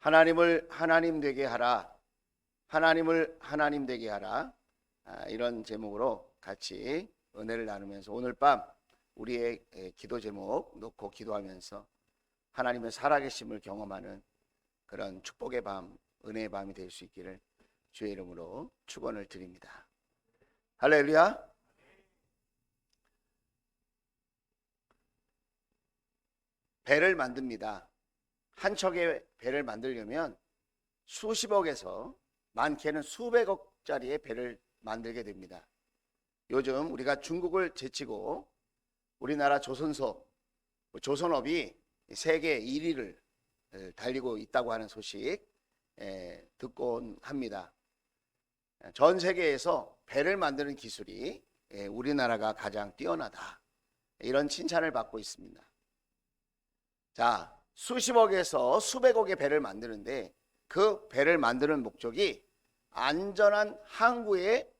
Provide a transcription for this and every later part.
하나님을 하나님 되게 하라. 하나님을 하나님 되게 하라. 이런 제목으로 같이 은혜를 나누면서 오늘 밤 우리의 기도 제목 놓고 기도하면서 하나님의 살아계심을 경험하는 그런 축복의 밤, 은혜의 밤이 될 수 있기를 주의 이름으로 축원을 드립니다. 할렐루야. 배를 만듭니다. 한 척의 배를 만들려면 수십억에서 많게는 수백억짜리의 배를 만들게 됩니다. 요즘 우리가 중국을 제치고 우리나라 조선업이 세계 1위를 달리고 있다고 하는 소식 듣곤 합니다. 전 세계에서 배를 만드는 기술이 우리나라가 가장 뛰어나다, 이런 칭찬을 받고 있습니다. 자, 수십억에서 수백억의 배를 만드는데 그 배를 만드는 목적이 안전한 항구에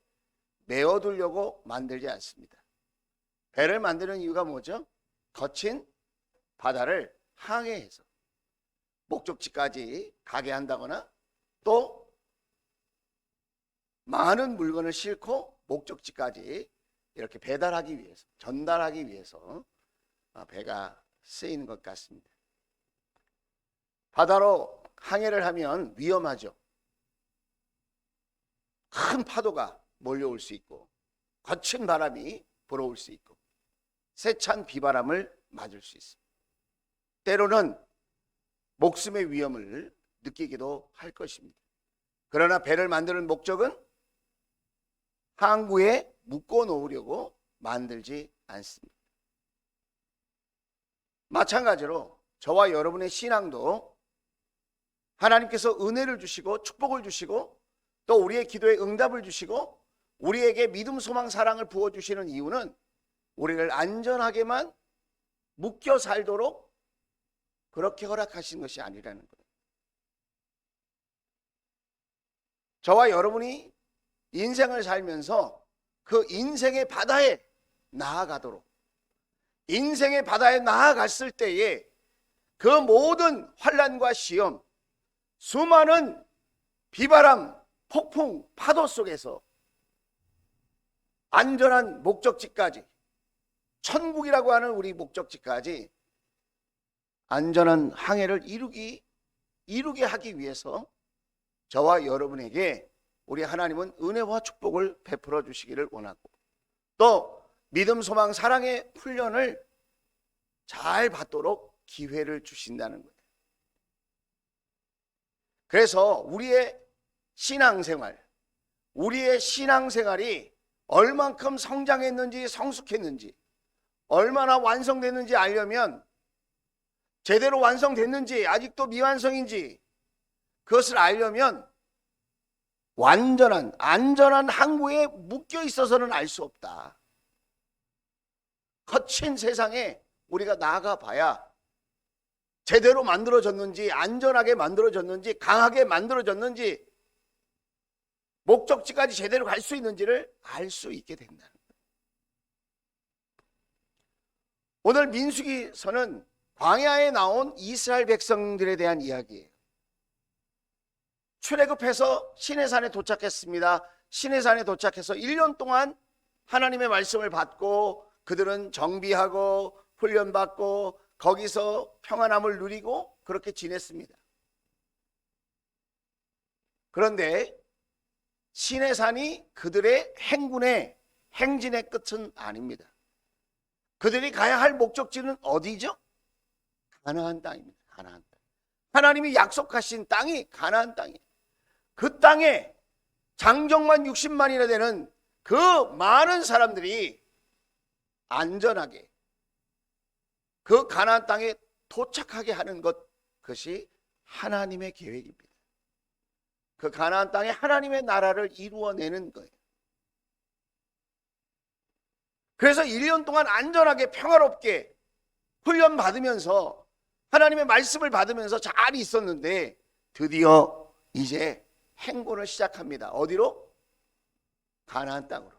메어두려고 만들지 않습니다. 배를 만드는 이유가 뭐죠? 거친 바다를 항해해서 목적지까지 가게 한다거나 또 많은 물건을 싣고 목적지까지 이렇게 배달하기 위해서, 전달하기 위해서 배가 쓰이는 것 같습니다. 바다로 항해를 하면 위험하죠. 큰 파도가 몰려올 수 있고 거친 바람이 불어올 수 있고 세찬 비바람을 맞을 수 있습니다. 때로는 목숨의 위험을 느끼기도 할 것입니다. 그러나 배를 만드는 목적은 항구에 묶어 놓으려고 만들지 않습니다. 마찬가지로 저와 여러분의 신앙도 하나님께서 은혜를 주시고 축복을 주시고 또 우리의 기도에 응답을 주시고 우리에게 믿음, 소망, 사랑을 부어주시는 이유는 우리를 안전하게만 묶여 살도록 그렇게 허락하신 것이 아니라는 거예요. 저와 여러분이 인생을 살면서 그 인생의 바다에 나아가도록, 인생의 바다에 나아갔을 때에 그 모든 환난과 시험, 수많은 비바람, 폭풍, 파도 속에서 안전한 목적지까지, 천국이라고 하는 우리 목적지까지 안전한 항해를 이루게 하기 위해서 저와 여러분에게 우리 하나님은 은혜와 축복을 베풀어 주시기를 원하고 또 믿음, 소망, 사랑의 훈련을 잘 받도록 기회를 주신다는 거예요. 그래서 우리의 신앙생활이 얼만큼 성장했는지 성숙했는지, 얼마나 완성됐는지 알려면, 제대로 완성됐는지 아직도 미완성인지 그것을 알려면 안전한 항구에 묶여 있어서는 알 수 없다. 거친 세상에 우리가 나가 봐야 제대로 만들어졌는지, 안전하게 만들어졌는지, 강하게 만들어졌는지, 목적지까지 제대로 갈 수 있는지를 알 수 있게 된다는 거예요. 오늘 민수기서는 광야에 나온 이스라엘 백성들에 대한 이야기예요. 출애굽해서 시내산에 도착했습니다. 시내산에 도착해서 1년 동안 하나님의 말씀을 받고 그들은 정비하고 훈련받고 거기서 평안함을 누리고 그렇게 지냈습니다. 그런데 시내산이 그들의 행진의 끝은 아닙니다. 그들이 가야 할 목적지는 어디죠? 가나안 땅입니다. 가나안 땅. 하나님이 약속하신 땅이 가나안 땅이에요. 그 땅에 장정만 60만이나 되는 그 많은 사람들이 안전하게 그 가나안 땅에 도착하게 하는 그것이 하나님의 계획입니다. 그 가나안 땅에 하나님의 나라를 이루어내는 거예요. 그래서 1년 동안 안전하게 평화롭게 훈련받으면서 하나님의 말씀을 받으면서 잘 있었는데 드디어 이제 행군을 시작합니다. 어디로? 가나안 땅으로.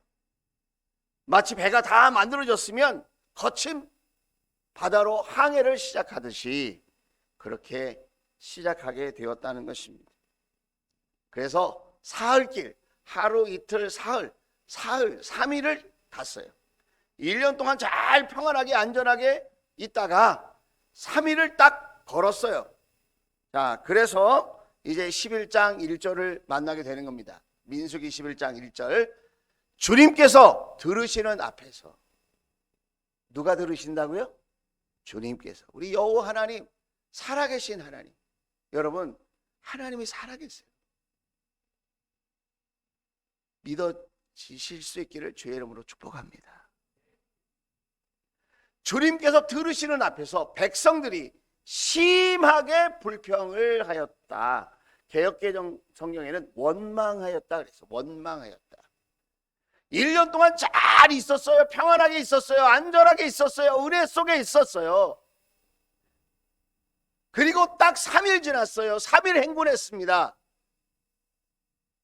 마치 배가 다 만들어졌으면 거친 바다로 항해를 시작하듯이 그렇게 시작하게 되었다는 것입니다. 그래서 사흘길, 하루 이틀 사흘 3일을 갔어요. 1년 동안 잘 평안하게 안전하게 있다가 3일을 딱 걸었어요. 자, 그래서 이제 11장 1절을 만나게 되는 겁니다. 민수기 11장 1절. 주님께서 들으시는 앞에서. 누가 들으신다고요? 주님께서. 우리 여호와 하나님, 살아계신 하나님. 여러분, 하나님이 살아계세요. 믿어지실 수 있기를 주의 이름으로 축복합니다. 주님께서 들으시는 앞에서 백성들이 심하게 불평을 하였다. 개역개정 성경에는 원망하였다 그래서 원망하였다. 1년 동안 잘 있었어요. 평안하게 있었어요. 안전하게 있었어요. 은혜 속에 있었어요. 그리고 딱 3일 지났어요. 3일 행군했습니다.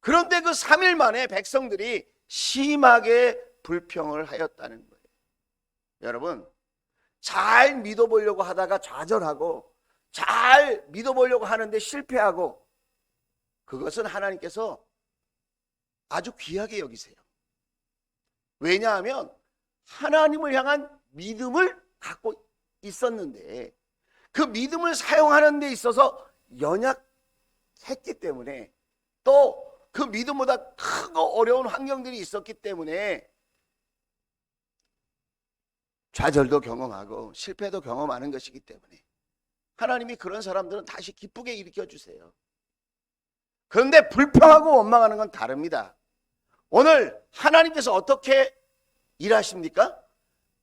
그런데 그 3일 만에 백성들이 심하게 불평을 하였다는 거예요. 여러분, 잘 믿어보려고 하다가 좌절하고 잘 믿어보려고 하는데 실패하고, 그것은 하나님께서 아주 귀하게 여기세요. 왜냐하면 하나님을 향한 믿음을 갖고 있었는데 그 믿음을 사용하는 데 있어서 연약했기 때문에, 또 그 믿음보다 크고 어려운 환경들이 있었기 때문에 좌절도 경험하고 실패도 경험하는 것이기 때문에 하나님이 그런 사람들은 다시 기쁘게 일으켜 주세요. 그런데 불평하고 원망하는 건 다릅니다. 오늘 하나님께서 어떻게 일하십니까?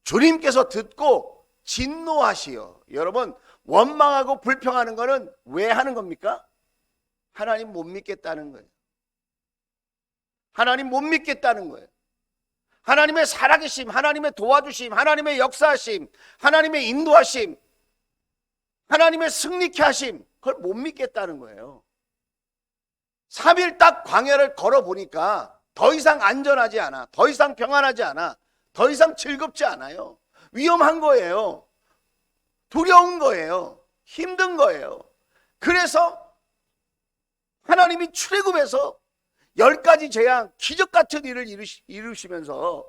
주님께서 듣고 진노하시어. 여러분, 원망하고 불평하는 거는 왜 하는 겁니까? 하나님 못 믿겠다는 거예요. 하나님 못 믿겠다는 거예요. 하나님의 살아계심, 하나님의 도와주심, 하나님의 역사하심, 하나님의 인도하심, 하나님의 승리케 하심, 그걸 못 믿겠다는 거예요. 3일 딱 광야를 걸어보니까 더 이상 안전하지 않아, 더 이상 평안하지 않아, 더 이상 즐겁지 않아요. 위험한 거예요. 두려운 거예요. 힘든 거예요. 그래서 하나님이 출애굽에서 10가지 재앙, 기적 같은 일을 이루시면서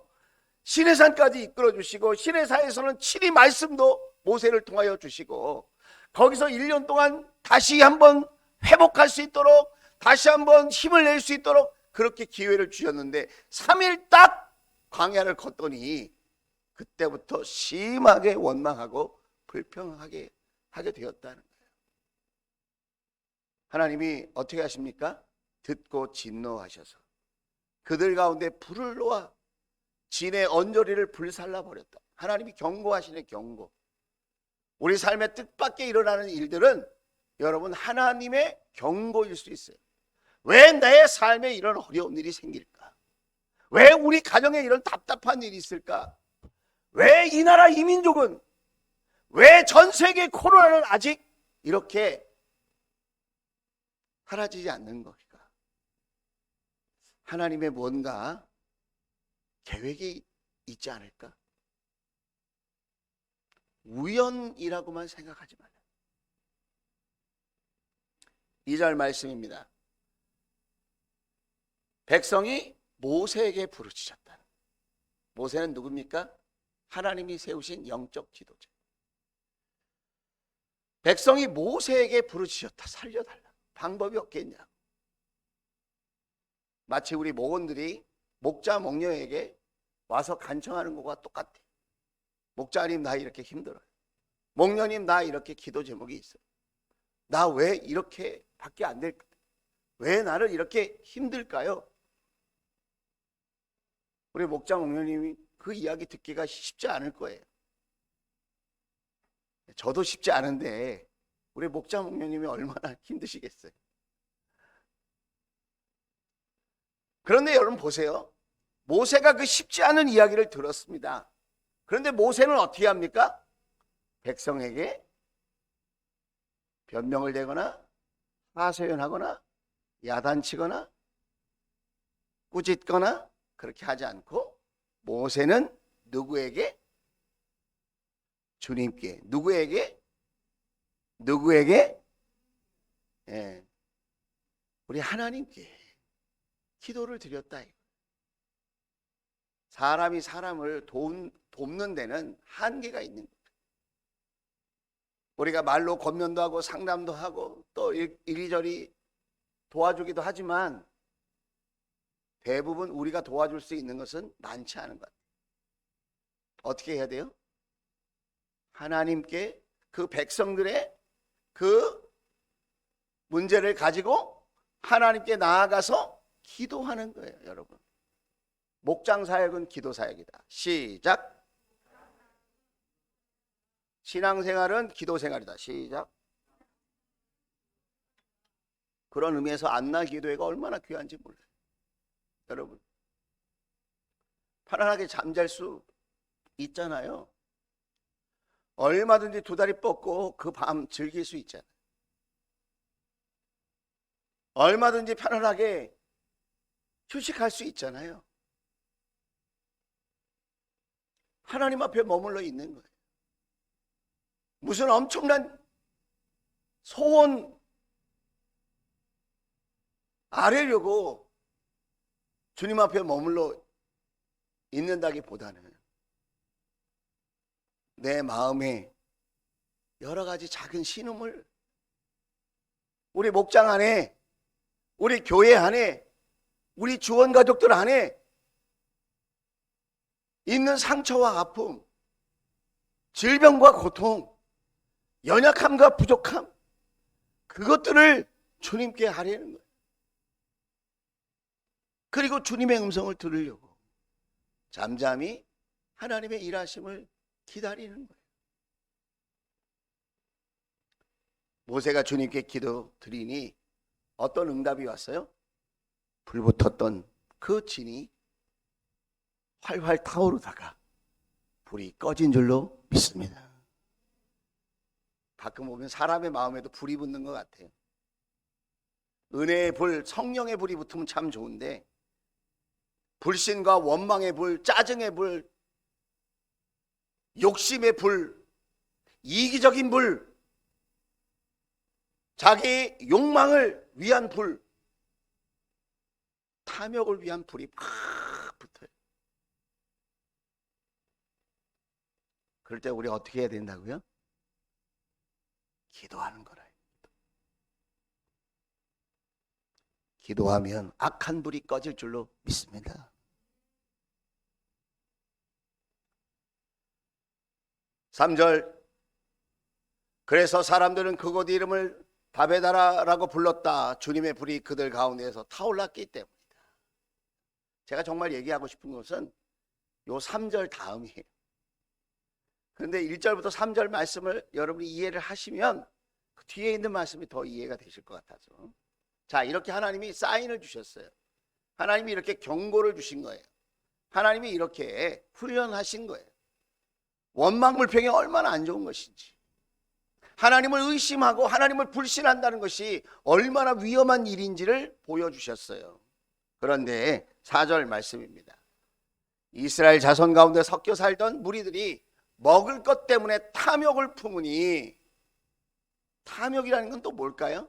시내산까지 이끌어주시고, 시내산에서는 7위 말씀도 모세를 통하여 주시고, 거기서 1년 동안 다시 한번 회복할 수 있도록, 다시 한번 힘을 낼 수 있도록 그렇게 기회를 주셨는데 3일 딱 광야를 걷더니 그때부터 심하게 원망하고 불평하게 하게 되었다는 거예요. 하나님이 어떻게 하십니까? 듣고 진노하셔서 그들 가운데 불을 놓아 진의 언저리를 불살라 버렸다. 하나님이 경고하시네, 경고. 우리 삶의 뜻밖의 일어나는 일들은 여러분 하나님의 경고일 수 있어요. 왜 내 삶에 이런 어려운 일이 생길까? 왜 우리 가정에 이런 답답한 일이 있을까? 왜 이 나라 이 민족은, 왜 전 세계 코로나는 아직 이렇게 사라지지 않는 것일까? 하나님의 뭔가 계획이 있지 않을까? 우연이라고만 생각하지 마라. 2절 말씀입니다. 백성이 모세에게 부르짖었다. 모세는 누굽니까? 하나님이 세우신 영적 지도자. 백성이 모세에게 부르짖었다. 살려달라. 방법이 없겠냐? 마치 우리 목원들이 목자 목녀에게 와서 간청하는 것과 똑같아. 목자님 나 이렇게 힘들어요. 목녀님 나 이렇게 기도 제목이 있어요. 나 왜 이렇게 밖에 안 될까? 왜 나를 이렇게 힘들까요? 우리 목자 목녀님이 그 이야기 듣기가 쉽지 않을 거예요. 저도 쉽지 않은데 우리 목자 목녀님이 얼마나 힘드시겠어요. 그런데 여러분 보세요. 모세가 그 쉽지 않은 이야기를 들었습니다. 그런데 모세는 어떻게 합니까? 백성에게 변명을 대거나 하소연하거나 야단치거나 꾸짖거나 그렇게 하지 않고 모세는 누구에게? 주님께. 누구에게? 예, 우리 하나님께 기도를 드렸다. 사람이 사람을 돕는 데는 한계가 있는 거예요. 우리가 말로 권면도 하고 상담도 하고 또 이리저리 도와주기도 하지만 대부분 우리가 도와줄 수 있는 것은 많지 않은 것 같아요. 어떻게 해야 돼요? 하나님께 그 백성들의 그 문제를 가지고 하나님께 나아가서 기도하는 거예요, 여러분. 목장 사역은 기도 사역이다. 시작. 신앙생활은 기도 생활이다. 시작. 그런 의미에서 안나 기도회가 얼마나 귀한지 몰라요. 여러분, 편안하게 잠잘 수 있잖아요. 얼마든지 두 다리 뻗고 그 밤 즐길 수 있잖아요. 얼마든지 편안하게 휴식할 수 있잖아요. 하나님 앞에 머물러 있는 거예요. 무슨 엄청난 소원 아뢰려고 주님 앞에 머물러 있는다기보다는 내 마음에 여러 가지 작은 신음을 우리 목장 안에, 우리 교회 안에, 우리 주원 가족들 안에 있는 상처와 아픔, 질병과 고통, 연약함과 부족함, 그것들을 주님께 하려는 거예요. 그리고 주님의 음성을 들으려고 잠잠히 하나님의 일하심을 기다리는 거예요. 모세가 주님께 기도 드리니 어떤 응답이 왔어요? 불붙었던 그 진이 활활 타오르다가 불이 꺼진 줄로 믿습니다. 가끔 보면 사람의 마음에도 불이 붙는 것 같아요. 은혜의 불, 성령의 불이 붙으면 참 좋은데 불신과 원망의 불, 짜증의 불, 욕심의 불, 이기적인 불, 자기 욕망을 위한 불, 탐욕을 위한 불이 팍 붙어요. 그럴 때 우리 어떻게 해야 된다고요? 기도하는 거라. 기도하면 악한 불이 꺼질 줄로 믿습니다. 3절. 그래서 사람들은 그곳 이름을 다베다라라고 불렀다. 주님의 불이 그들 가운데에서 타올랐기 때문이다. 제가 정말 얘기하고 싶은 것은 요 3절 다음이에요. 그런데 1절부터 3절 말씀을 여러분이 이해를 하시면 그 뒤에 있는 말씀이 더 이해가 되실 것 같아서. 자, 이렇게 하나님이 사인을 주셨어요. 하나님이 이렇게 경고를 주신 거예요. 하나님이 이렇게 훈련하신 거예요. 원망불평이 얼마나 안 좋은 것인지, 하나님을 의심하고 하나님을 불신한다는 것이 얼마나 위험한 일인지를 보여주셨어요. 그런데 4절 말씀입니다. 이스라엘 자손 가운데 섞여 살던 무리들이 먹을 것 때문에 탐욕을 품으니, 탐욕이라는 건 또 뭘까요?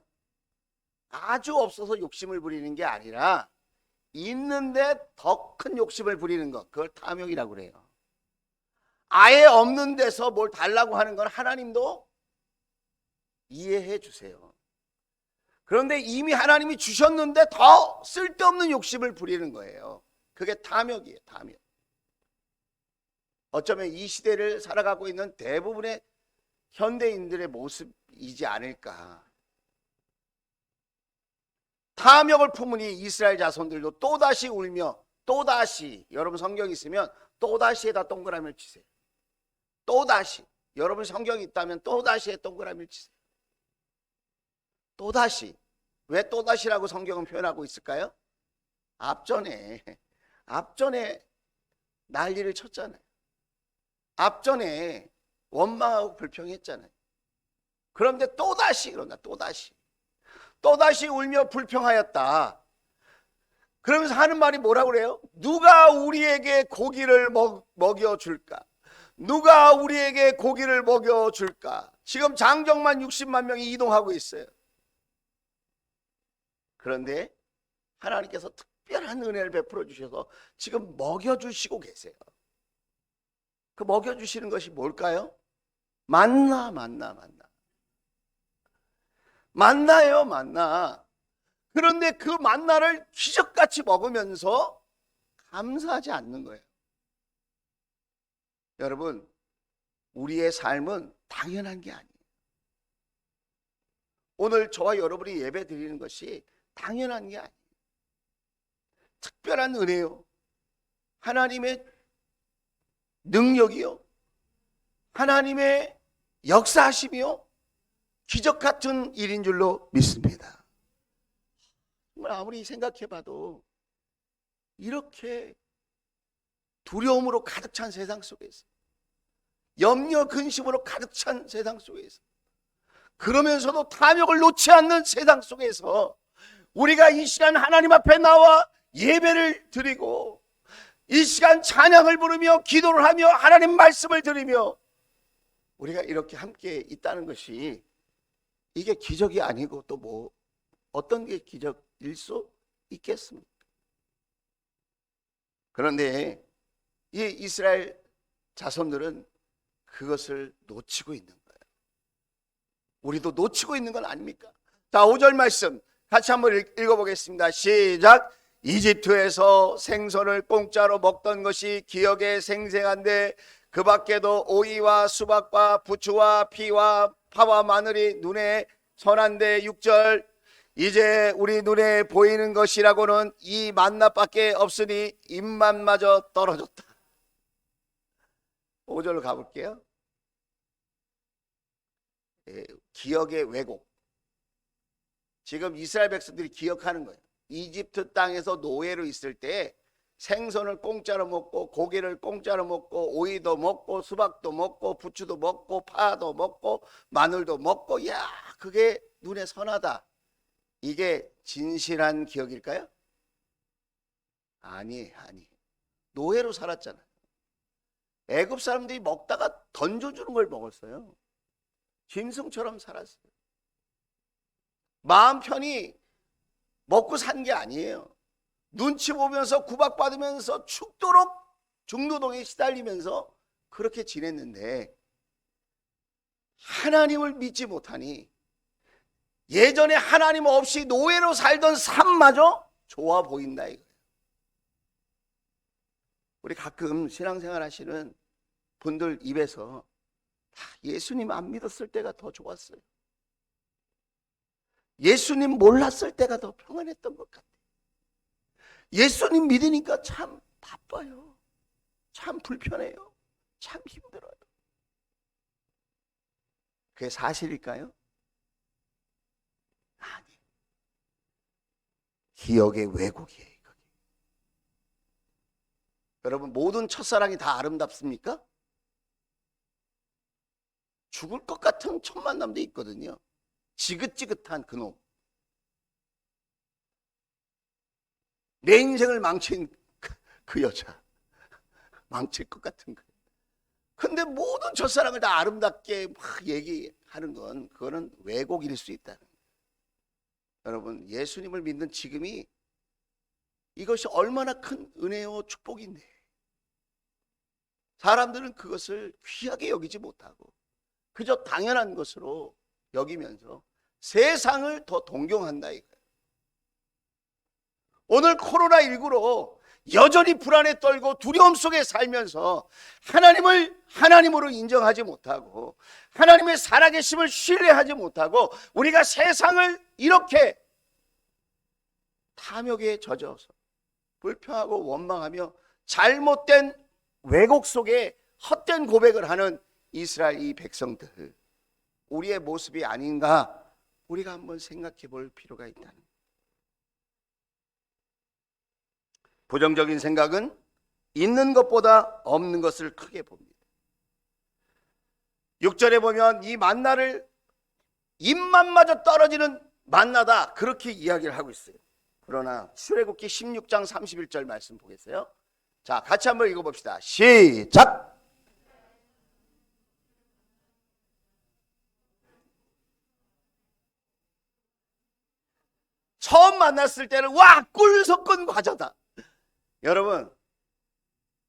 아주 없어서 욕심을 부리는 게 아니라 있는데 더 큰 욕심을 부리는 것, 그걸 탐욕이라고 그래요. 아예 없는 데서 뭘 달라고 하는 건 하나님도 이해해 주세요. 그런데 이미 하나님이 주셨는데 더 쓸데없는 욕심을 부리는 거예요. 그게 탐욕이에요. 탐욕. 어쩌면 이 시대를 살아가고 있는 대부분의 현대인들의 모습이지 않을까. 탐욕을 품으니 이스라엘 자손들도 또다시 울며, 또다시, 여러분 성경 있으면 또다시에다 동그라미를 치세요. 또다시, 여러분 성경이 있다면 또다시에 동그라미를 치세요. 또다시. 왜 또다시라고 성경은 표현하고 있을까요? 앞전에 난리를 쳤잖아요. 앞전에 원망하고 불평했잖아요. 그런데 또다시 그런다. 또다시 울며 불평하였다. 그러면서 하는 말이 뭐라고 그래요? 누가 우리에게 고기를 먹여줄까? 누가 우리에게 고기를 먹여줄까? 지금 장정만 60만 명이 이동하고 있어요. 그런데 하나님께서 특별한 은혜를 베풀어 주셔서 지금 먹여주시고 계세요. 그 먹여주시는 것이 뭘까요? 만나, 만나, 만나. 만나예요, 만나. 그런데 그 만나를 기적같이 먹으면서 감사하지 않는 거예요. 여러분, 우리의 삶은 당연한 게 아니에요. 오늘 저와 여러분이 예배 드리는 것이 당연한 게 아니에요. 특별한 은혜요. 하나님의 능력이요. 하나님의 역사하심이요. 기적 같은 일인 줄로 믿습니다. 정말 아무리 생각해봐도 이렇게 두려움으로 가득 찬 세상 속에서, 염려 근심으로 가득 찬 세상 속에서, 그러면서도 탐욕을 놓지 않는 세상 속에서 우리가 이 시간 하나님 앞에 나와 예배를 드리고 이 시간 찬양을 부르며 기도를 하며 하나님 말씀을 드리며 우리가 이렇게 함께 있다는 것이, 이게 기적이 아니고 또 뭐 어떤 게 기적일 수 있겠습니까? 그런데 이 이스라엘 자손들은 그것을 놓치고 있는 거예요. 우리도 놓치고 있는 건 아닙니까? 자, 5절 말씀 같이 한번 읽어보겠습니다. 시작. 이집트에서 생선을 공짜로 먹던 것이 기억에 생생한데 그 밖에도 오이와 수박과 부추와 피와 파와 마늘이 눈에 선한데 6절. 이제 우리 눈에 보이는 것이라고는 이 만나밖에 없으니 입맛마저 떨어졌다. 5절로 가볼게요. 기억의 왜곡. 지금 이스라엘 백성들이 기억하는 거예요. 이집트 땅에서 노예로 있을 때 생선을 공짜로 먹고 고기를 공짜로 먹고 오이도 먹고 수박도 먹고 부추도 먹고 파도 먹고 마늘도 먹고, 야, 그게 눈에 선하다. 이게 진실한 기억일까요? 아니. 노예로 살았잖아요. 애굽 사람들이 먹다가 던져주는 걸 먹었어요. 짐승처럼 살았어요. 마음 편히 먹고 산 게 아니에요. 눈치 보면서 구박받으면서 죽도록 중노동에 시달리면서 그렇게 지냈는데 하나님을 믿지 못하니 예전에 하나님 없이 노예로 살던 삶마저 좋아 보인다 이거예요. 우리 가끔 신앙생활 하시는 분들 입에서 예수님 안 믿었을 때가 더 좋았어요. 예수님 몰랐을 때가 더 평안했던 것 같아요. 예수님 믿으니까 참 바빠요. 참 불편해요. 참 힘들어요. 그게 사실일까요? 아니. 기억의 왜곡이에요. 여러분, 모든 첫사랑이 다 아름답습니까? 죽을 것 같은 첫 만남도 있거든요. 지긋지긋한 그놈. 내 인생을 망친 그 여자. 망칠 것 같은 거. 근데 모든 첫사랑을 다 아름답게 막 얘기하는 건 그거는 왜곡일 수 있다는 거예요. 여러분, 예수님을 믿는 지금이 이것이 얼마나 큰 은혜요 축복인데 사람들은 그것을 귀하게 여기지 못하고 그저 당연한 것으로 여기면서 세상을 더 동경한다 이거예요. 오늘 코로나19로 여전히 불안에 떨고 두려움 속에 살면서 하나님을 하나님으로 인정하지 못하고 하나님의 살아계심을 신뢰하지 못하고 우리가 세상을 이렇게 탐욕에 젖어서 불평하고 원망하며 잘못된 왜곡 속에 헛된 고백을 하는 이스라엘 이 백성들, 우리의 모습이 아닌가 우리가 한번 생각해 볼 필요가 있다는 거예요. 부정적인 생각은 있는 것보다 없는 것을 크게 봅니다. 6절에 보면 이 만나를 입맛마저 떨어지는 만나다 그렇게 이야기를 하고 있어요. 그러나 출애굽기 16장 31절 말씀 보겠어요. 자, 같이 한번 읽어봅시다. 시작. 처음 만났을 때는 와, 꿀 섞은 과자다. 여러분,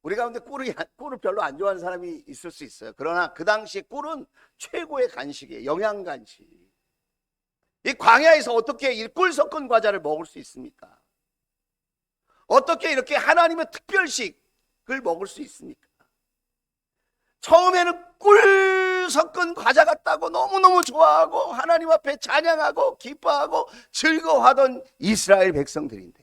우리 가운데 꿀을 별로 안 좋아하는 사람이 있을 수 있어요. 그러나 그 당시 꿀은 최고의 간식이에요. 영양 간식. 이 광야에서 어떻게 이 꿀 섞은 과자를 먹을 수 있습니까? 어떻게 이렇게 하나님의 특별식을 먹을 수 있습니까? 처음에는 꿀 섞은 과자 같다고 너무너무 좋아하고 하나님 앞에 찬양하고 기뻐하고 즐거워하던 이스라엘 백성들인데,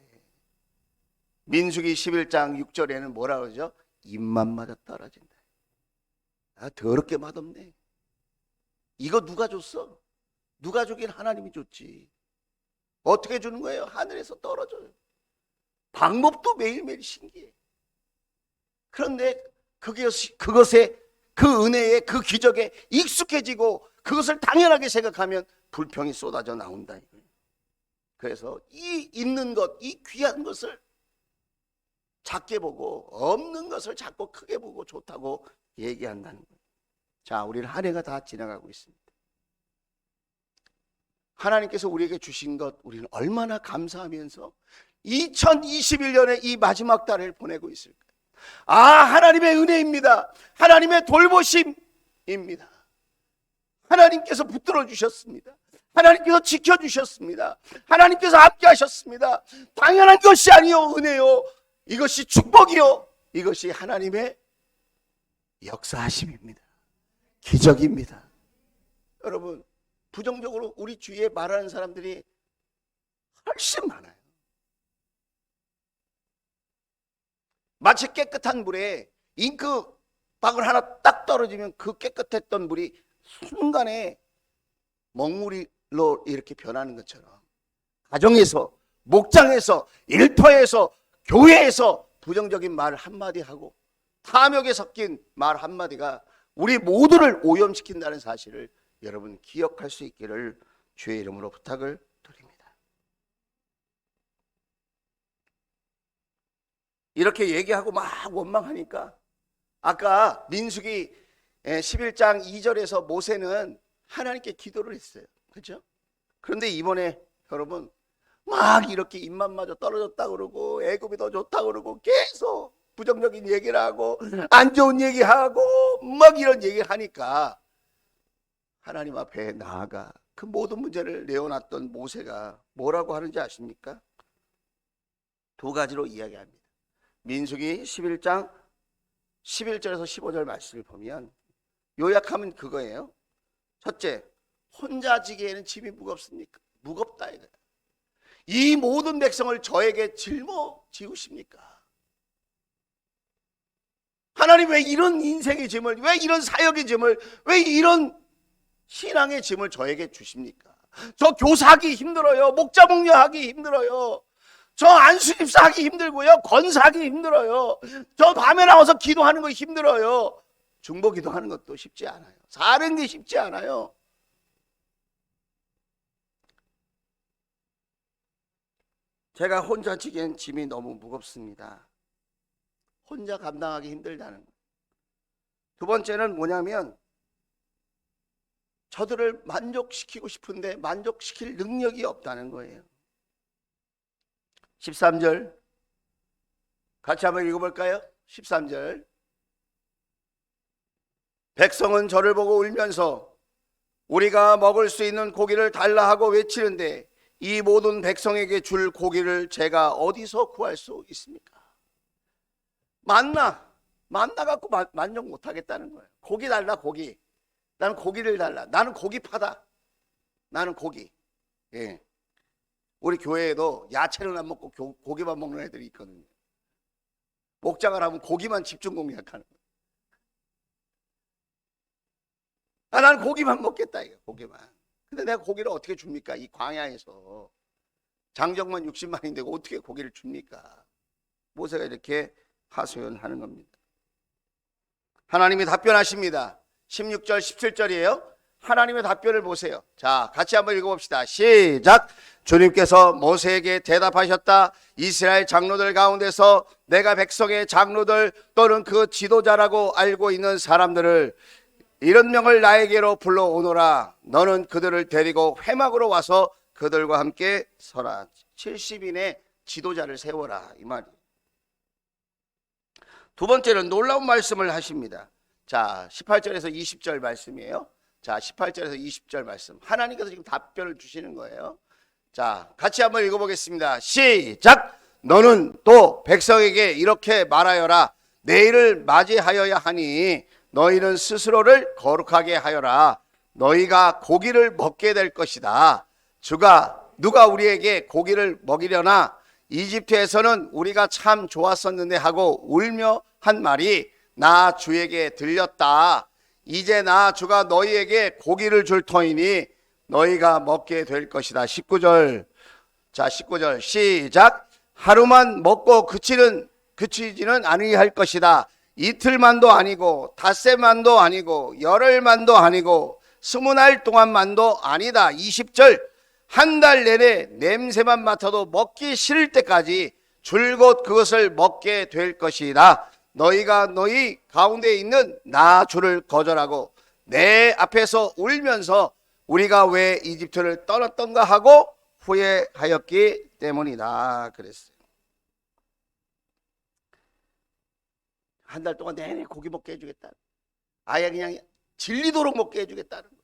민수기 11장 6절에는 뭐라 그러죠? 입맛마저 떨어진다. 아, 더럽게 맛없네. 이거 누가 줬어? 누가 주긴 하나님이 줬지. 어떻게 주는 거예요? 하늘에서 떨어져요. 방법도 매일매일 신기해. 그런데 그것에, 그 은혜에, 그 기적에 익숙해지고 그것을 당연하게 생각하면 불평이 쏟아져 나온다. 그래서 이 있는 것, 이 귀한 것을 작게 보고 없는 것을 자꾸 크게 보고 좋다고 얘기한다는 거예요. 자, 우리는 한 해가 다 지나가고 있습니다. 하나님께서 우리에게 주신 것, 우리는 얼마나 감사하면서 2021년의 이 마지막 달을 보내고 있을까요? 아, 하나님의 은혜입니다. 하나님의 돌보심입니다. 하나님께서 붙들어 주셨습니다. 하나님께서 지켜주셨습니다. 하나님께서 함께 하셨습니다. 당연한 것이 아니요, 은혜요. 이것이 축복이요, 이것이 하나님의 역사하심입니다. 기적입니다. 여러분, 부정적으로 우리 주위에 말하는 사람들이 훨씬 많아요. 마치 깨끗한 물에 잉크방울 하나 딱 떨어지면 그 깨끗했던 물이 순간에 먹물로 이렇게 변하는 것처럼, 가정에서, 목장에서, 일터에서, 교회에서 부정적인 말 한마디 하고 탐욕에 섞인 말 한마디가 우리 모두를 오염시킨다는 사실을 여러분 기억할 수 있기를 주의 이름으로 부탁을 드립니다. 이렇게 얘기하고 막 원망하니까 아까 민수기 11장 2절에서 모세는 하나님께 기도를 했어요. 그렇죠? 그런데 이번에 여러분 막 이렇게 입맛마저 떨어졌다 그러고 애굽이 더 좋다 그러고 계속 부정적인 얘기를 하고 안 좋은 얘기하고 막 이런 얘기를 하니까 하나님 앞에 나아가 그 모든 문제를 내어놨던 모세가 뭐라고 하는지 아십니까? 두 가지로 이야기합니다. 민수기 11장 11절에서 15절 말씀을 보면 요약하면 그거예요. 첫째, 혼자 지기에는 짐이 무겁습니까? 무겁다 이거예요. 이 모든 백성을 저에게 짊어지우십니까? 하나님 왜 이런 인생의 짐을, 왜 이런 사역의 짐을, 왜 이런 신앙의 짐을 저에게 주십니까? 저 교사하기 힘들어요. 목자 목녀하기 힘들어요. 저 안수집사 하기 힘들고요. 권사하기 힘들어요. 저 밤에 나와서 기도하는 거 힘들어요. 중보 기도하는 것도 쉽지 않아요. 사는 게 쉽지 않아요. 제가 혼자 지기엔 짐이 너무 무겁습니다. 혼자 감당하기 힘들다는 거. 두 번째는 뭐냐면 저들을 만족시키고 싶은데 만족시킬 능력이 없다는 거예요. 13절 같이 한번 읽어볼까요? 13절 백성은 저를 보고 울면서 우리가 먹을 수 있는 고기를 달라 하고 외치는데 이 모든 백성에게 줄 고기를 제가 어디서 구할 수 있습니까? 만나 갖고 만족 못하겠다는 거예요. 고기 달라, 고기. 나는 고기를 달라. 나는 고기파다. 나는 고기. 예. 우리 교회에도 야채는 안 먹고 고기만 먹는 애들이 있거든요. 목장을 하면 고기만 집중 공략하는 거예요. 아, 나는 고기만 먹겠다 이거, 고기만. 근데 내가 고기를 어떻게 줍니까? 이 광야에서 장정만 60만인데 어떻게 고기를 줍니까? 모세가 이렇게 하소연하는 겁니다. 하나님이 답변하십니다. 16절 17절이에요 하나님의 답변을 보세요. 자, 같이 한번 읽어봅시다. 시작. 주님께서 모세에게 대답하셨다. 이스라엘 장로들 가운데서 내가 백성의 장로들 또는 그 지도자라고 알고 있는 사람들을 이런 명을 나에게로 불러오너라. 너는 그들을 데리고 회막으로 와서 그들과 함께 서라. 70인의 지도자를 세워라 이 말이에요. 두 번째는 놀라운 말씀을 하십니다. 자, 18절에서 20절 말씀이에요. 자, 18절에서 20절 말씀. 하나님께서 지금 답변을 주시는 거예요. 자, 같이 한번 읽어보겠습니다. 시작! 너는 또 백성에게 이렇게 말하여라. 내일을 맞이하여야 하니 너희는 스스로를 거룩하게 하여라. 너희가 고기를 먹게 될 것이다. 누가 우리에게 고기를 먹이려나? 이집트에서는 우리가 참 좋았었는데 하고 울며 한 말이 나 주에게 들렸다. 이제 나 주가 너희에게 고기를 줄 터이니 너희가 먹게 될 것이다. 19절. 자, 19절 시작. 하루만 먹고 그치지는 아니할 것이다. 이틀만도 아니고 닷새만도 아니고 열흘만도 아니고 20날 동안만도 아니다. 20절. 한 달 내내 냄새만 맡아도 먹기 싫을 때까지 줄곧 그것을 먹게 될 것이다. 너희가 너희 가운데 있는 나 주를 거절하고 내 앞에서 울면서 우리가 왜 이집트를 떠났던가 하고 후회하였기 때문이다. 그랬어요. 한 달 동안 내내 고기 먹게 해주겠다. 아예 그냥 질리도록 먹게 해주겠다는 거.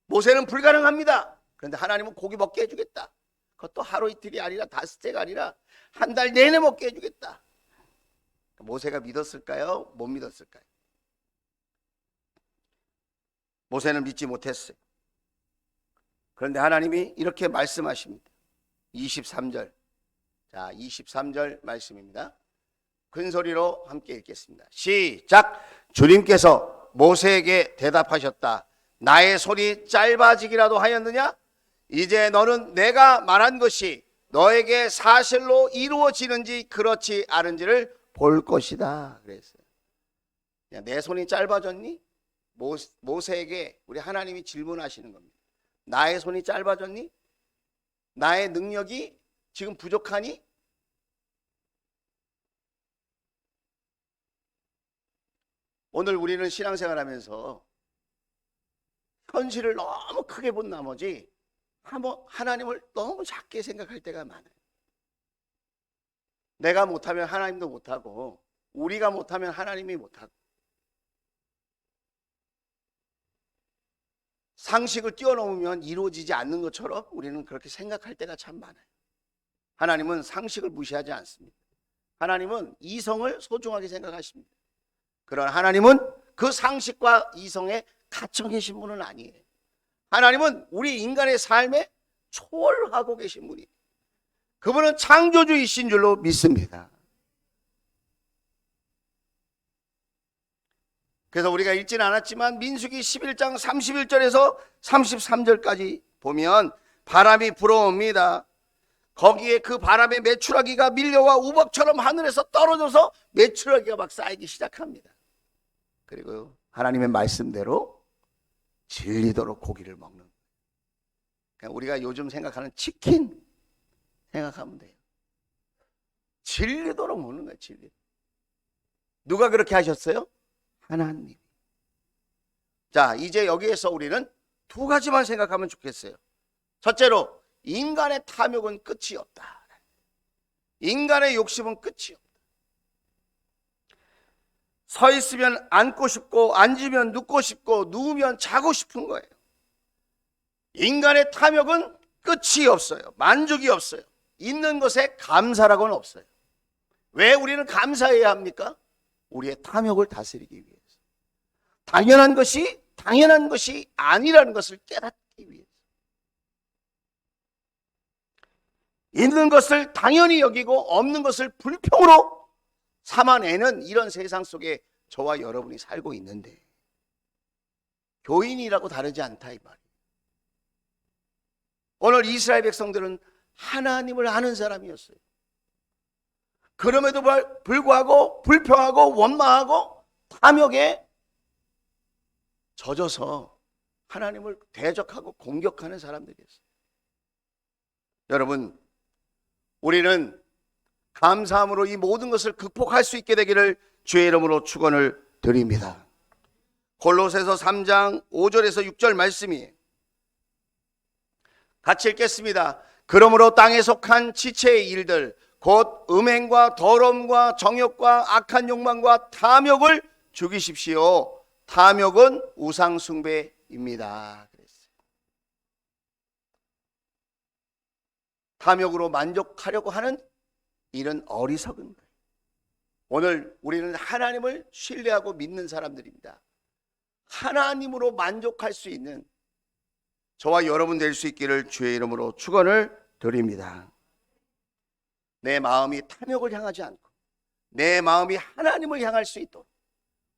모세는 불가능합니다. 그런데 하나님은 고기 먹게 해주겠다. 그것도 하루 이틀이 아니라 닷새가 아니라 한 달 내내 먹게 해주겠다. 모세가 믿었을까요? 못 믿었을까요? 모세는 믿지 못했어요. 그런데 하나님이 이렇게 말씀하십니다. 23절. 자, 23절 말씀입니다. 큰 소리로 함께 읽겠습니다. 시작. 주님께서 모세에게 대답하셨다. 나의 손이 짧아지기라도 하였느냐? 이제 너는 내가 말한 것이 너에게 사실로 이루어지는지 그렇지 않은지를 볼 것이다. 그랬어요. 야, 내 손이 짧아졌니? 모세에게 우리 하나님이 질문하시는 겁니다. 나의 손이 짧아졌니? 나의 능력이 지금 부족하니? 오늘 우리는 신앙생활 하면서 현실을 너무 크게 본 나머지 하나님을 너무 작게 생각할 때가 많아요. 내가 못하면 하나님도 못하고 우리가 못하면 하나님이 못하고 상식을 뛰어넘으면 이루어지지 않는 것처럼 우리는 그렇게 생각할 때가 참 많아요. 하나님은 상식을 무시하지 않습니다. 하나님은 이성을 소중하게 생각하십니다. 그러나 하나님은 그 상식과 이성에 갇혀 계신 분은 아니에요. 하나님은 우리 인간의 삶에 초월하고 계신 분이에요. 그분은 창조주이신 줄로 믿습니다. 그래서 우리가 읽지는 않았지만 민수기 11장 31절에서 33절까지 보면 바람이 불어옵니다. 거기에 그 바람에 메추라기가 밀려와 우박처럼 하늘에서 떨어져서 메추라기가 막 쌓이기 시작합니다. 그리고 하나님의 말씀대로 질리도록 고기를 먹는. 그러니까 우리가 요즘 생각하는 치킨 생각하면 돼요. 질리도록 먹는 거예요. 질리. 누가 그렇게 하셨어요? 하나님. 자, 이제 여기에서 우리는 두 가지만 생각하면 좋겠어요. 첫째로 인간의 탐욕은 끝이 없다. 인간의 욕심은 끝이 없다. 서 있으면 앉고 싶고 앉으면 눕고 싶고 누우면 자고 싶은 거예요. 인간의 탐욕은 끝이 없어요. 만족이 없어요. 있는 것에 감사라고는 없어요. 왜 우리는 감사해야 합니까? 우리의 탐욕을 다스리기 위해서. 당연한 것이 아니라는 것을 깨닫기 위해서. 있는 것을 당연히 여기고 없는 것을 불평으로 삼아내는 이런 세상 속에 저와 여러분이 살고 있는데 교인이라고 다르지 않다 이 말이에요. 오늘 이스라엘 백성들은 하나님을 아는 사람이었어요. 그럼에도 불구하고 불평하고 원망하고 탐욕에 젖어서 하나님을 대적하고 공격하는 사람들이었어요. 여러분, 우리는 감사함으로 이 모든 것을 극복할 수 있게 되기를 주의 이름으로 축원을 드립니다. 골로새서 3장 5절에서 6절 말씀이에요. 같이 읽겠습니다. 그러므로 땅에 속한 지체의 일들 곧 음행과 더러움과 정욕과 악한 욕망과 탐욕을 죽이십시오. 탐욕은 우상 숭배입니다. 탐욕으로 만족하려고 하는 일은 어리석은 거예요. 오늘 우리는 하나님을 신뢰하고 믿는 사람들입니다. 하나님으로 만족할 수 있는 저와 여러분 될 수 있기를 주의 이름으로 축원을 드립니다. 내 마음이 탐욕을 향하지 않고 내 마음이 하나님을 향할 수 있도록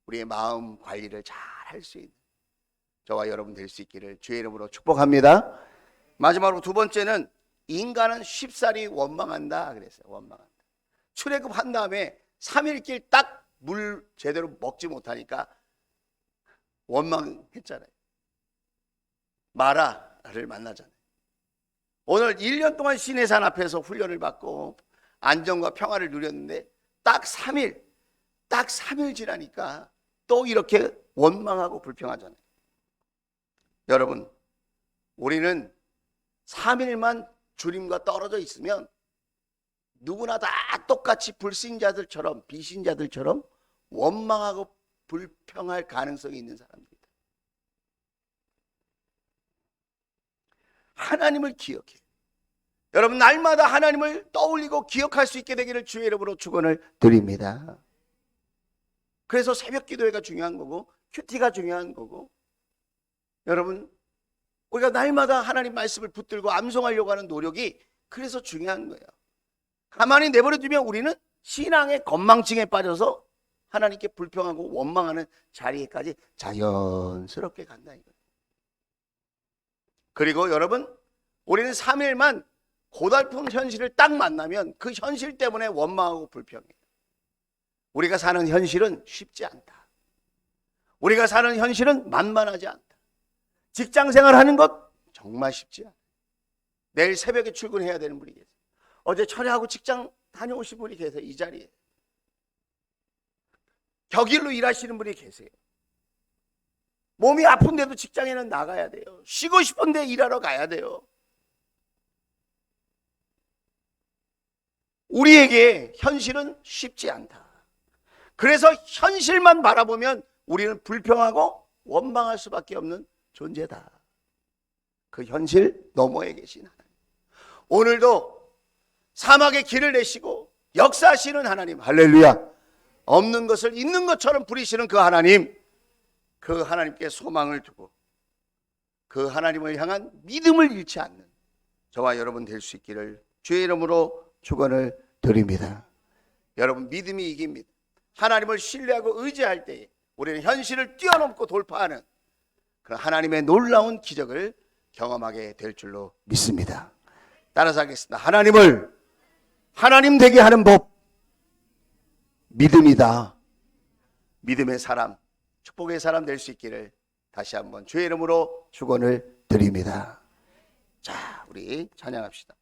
우리의 마음 관리를 잘 할 수 있는 저와 여러분 될 수 있기를 주의 이름으로 축복합니다. 마지막으로 두 번째는 인간은 쉽사리 원망한다 그랬어요. 원망한다. 출애굽한 다음에 3일길 딱 물 제대로 먹지 못하니까 원망했잖아요. 마라를 만나잖아요. 오늘 1년 동안 시내산 앞에서 훈련을 받고 안정과 평화를 누렸는데 딱 3일 지나니까 또 이렇게 원망하고 불평하잖아요. 여러분, 우리는 3일만 주님과 떨어져 있으면 누구나 다 똑같이 불신자들처럼 비신자들처럼 원망하고 불평할 가능성이 있는 사람들이다. 하나님을 기억해. 여러분, 날마다 하나님을 떠올리고 기억할 수 있게 되기를 주의 이름으로 축원을 드립니다. 그래서 새벽 기도회가 중요한 거고 큐티가 중요한 거고, 여러분, 우리가 날마다 하나님 말씀을 붙들고 암송하려고 하는 노력이 그래서 중요한 거예요. 가만히 내버려 두면 우리는 신앙의 건망증에 빠져서 하나님께 불평하고 원망하는 자리에까지 자연스럽게 간다 이거예요. 그리고 여러분, 우리는 3일만 고달픈 현실을 딱 만나면 그 현실 때문에 원망하고 불평해요. 우리가 사는 현실은 쉽지 않다. 우리가 사는 현실은 만만하지 않다. 직장 생활하는 것 정말 쉽지 않아요. 내일 새벽에 출근해야 되는 분이 계세요. 어제 철회하고 직장 다녀오신 분이 계세요. 이 자리에. 격일로 일하시는 분이 계세요. 몸이 아픈데도 직장에는 나가야 돼요. 쉬고 싶은데 일하러 가야 돼요. 우리에게 현실은 쉽지 않다. 그래서 현실만 바라보면 우리는 불평하고 원망할 수밖에 없는 존재다. 그 현실 너머에 계신 하나님, 오늘도 사막의 길을 내시고 역사하시는 하나님, 할렐루야. 없는 것을 있는 것처럼 부리시는 그 하나님, 그 하나님께 소망을 두고 그 하나님을 향한 믿음을 잃지 않는 저와 여러분 될 수 있기를 주의 이름으로 축원을 드립니다. 여러분, 믿음이 이깁니다. 하나님을 신뢰하고 의지할 때에 우리는 현실을 뛰어넘고 돌파하는 그런 하나님의 놀라운 기적을 경험하게 될 줄로 믿습니다. 따라서 하겠습니다. 하나님을 하나님 되게 하는 법, 믿음이다. 믿음의 사람, 축복의 사람 될 수 있기를 다시 한번 주의 이름으로 축원을 드립니다. 자, 우리 찬양합시다.